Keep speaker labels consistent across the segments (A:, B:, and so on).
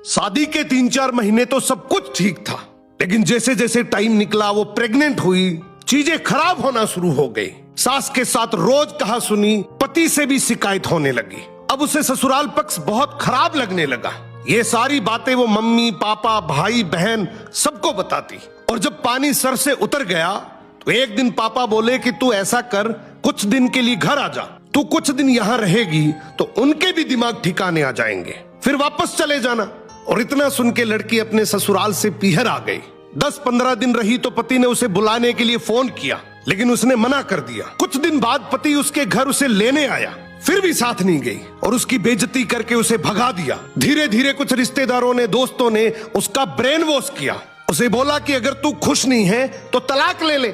A: शादी के 3-4 महीने तो सब कुछ ठीक था, लेकिन जैसे जैसे टाइम निकला वो प्रेग्नेंट हुई, चीजें खराब होना शुरू हो गई। सास के साथ रोज कहा सुनी, पति से भी शिकायत होने लगी। अब उसे ससुराल पक्ष बहुत खराब लगने लगा। ये सारी बातें वो मम्मी पापा भाई बहन सबको बताती। और जब पानी सर से उतर गया तो एक दिन पापा बोले कि तू ऐसा कर, कुछ दिन के लिए घर आ जा, तू कुछ दिन यहाँ रहेगी तो उनके भी दिमाग ठिकाने आ जाएंगे, फिर वापस चले जाना। और इतना सुन के लड़की अपने ससुराल से पीहर आ गई। 10-15 दिन रही तो पति ने उसे बुलाने के लिए फोन किया, लेकिन उसने मना कर दिया। कुछ दिन बाद पति उसके घर उसे लेने आया, फिर भी साथ नहीं गई और उसकी बेइज्जती करके उसे भगा दिया। धीरे धीरे कुछ रिश्तेदारों ने, दोस्तों ने उसका ब्रेन वॉश किया। उसे बोला कि अगर तू खुश नहीं है तो तलाक ले ले,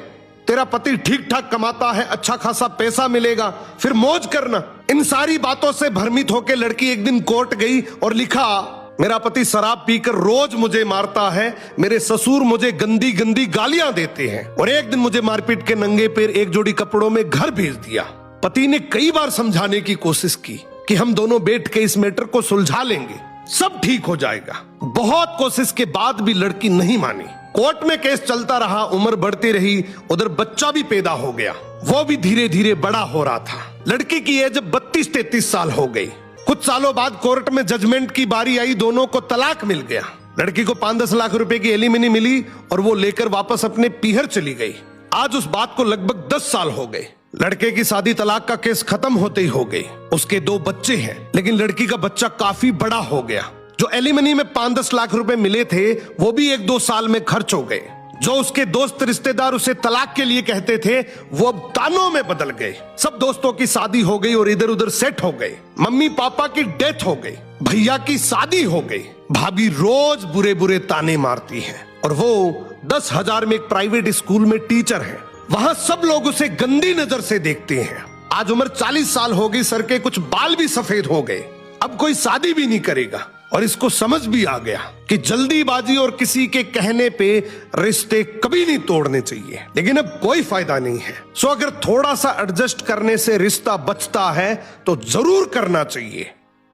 A: तेरा पति ठीक ठाक कमाता है, अच्छा खासा पैसा मिलेगा, फिर मौज करना। इन सारी बातों से भ्रमित होकर लड़की एक दिन कोर्ट गई और लिखा, मेरा पति शराब पीकर रोज मुझे मारता है, मेरे ससुर मुझे गंदी गंदी गालियां देते हैं और एक दिन मुझे मारपीट के नंगे पैर एक जोड़ी कपड़ों में घर भेज दिया। पति ने कई बार समझाने की कोशिश की कि हम दोनों बैठ के इस मैटर को सुलझा लेंगे, सब ठीक हो जाएगा। बहुत कोशिश के बाद भी लड़की नहीं मानी। कोर्ट में केस चलता रहा, उम्र बढ़ती रही, उधर बच्चा भी पैदा हो गया, वो भी धीरे धीरे बड़ा हो रहा था। लड़की की एज 32-33 साल हो गई। कुछ सालों बाद कोर्ट में जजमेंट की बारी आई, दोनों को तलाक मिल गया। लड़की को 5-10 लाख रुपए की एलिमनी मिली और वो लेकर वापस अपने पीहर चली गई। आज उस बात को लगभग 10 साल हो गए। लड़के की शादी तलाक का केस खत्म होते ही हो गई। उसके 2 बच्चे हैं, लेकिन लड़की का बच्चा काफी बड़ा हो गया। जो एलिमनी में 5-10 लाख रुपए मिले थे वो भी 1-2 साल में खर्च हो गए। जो उसके दोस्त रिश्तेदार उसे तलाक के लिए कहते थे वो अब तानों में बदल गए। सब दोस्तों की शादी हो गई और इधर उधर सेट हो गए। मम्मी पापा की डेथ हो गई, भैया की शादी हो गई, भाभी रोज बुरे बुरे ताने मारती है और वो 10,000 में एक प्राइवेट स्कूल में टीचर है। वहां सब लोग उसे गंदी नजर से देखते हैं। आज उम्र 40 साल हो गई, सर के कुछ बाल भी सफेद हो गए। अब कोई शादी भी नहीं करेगा और इसको समझ भी आ गया कि जल्दीबाजी और किसी के कहने पे रिश्ते कभी नहीं तोड़ने चाहिए। लेकिन अब कोई फायदा नहीं है। सो अगर थोड़ा सा एडजस्ट करने से रिश्ता बचता है तो जरूर करना चाहिए।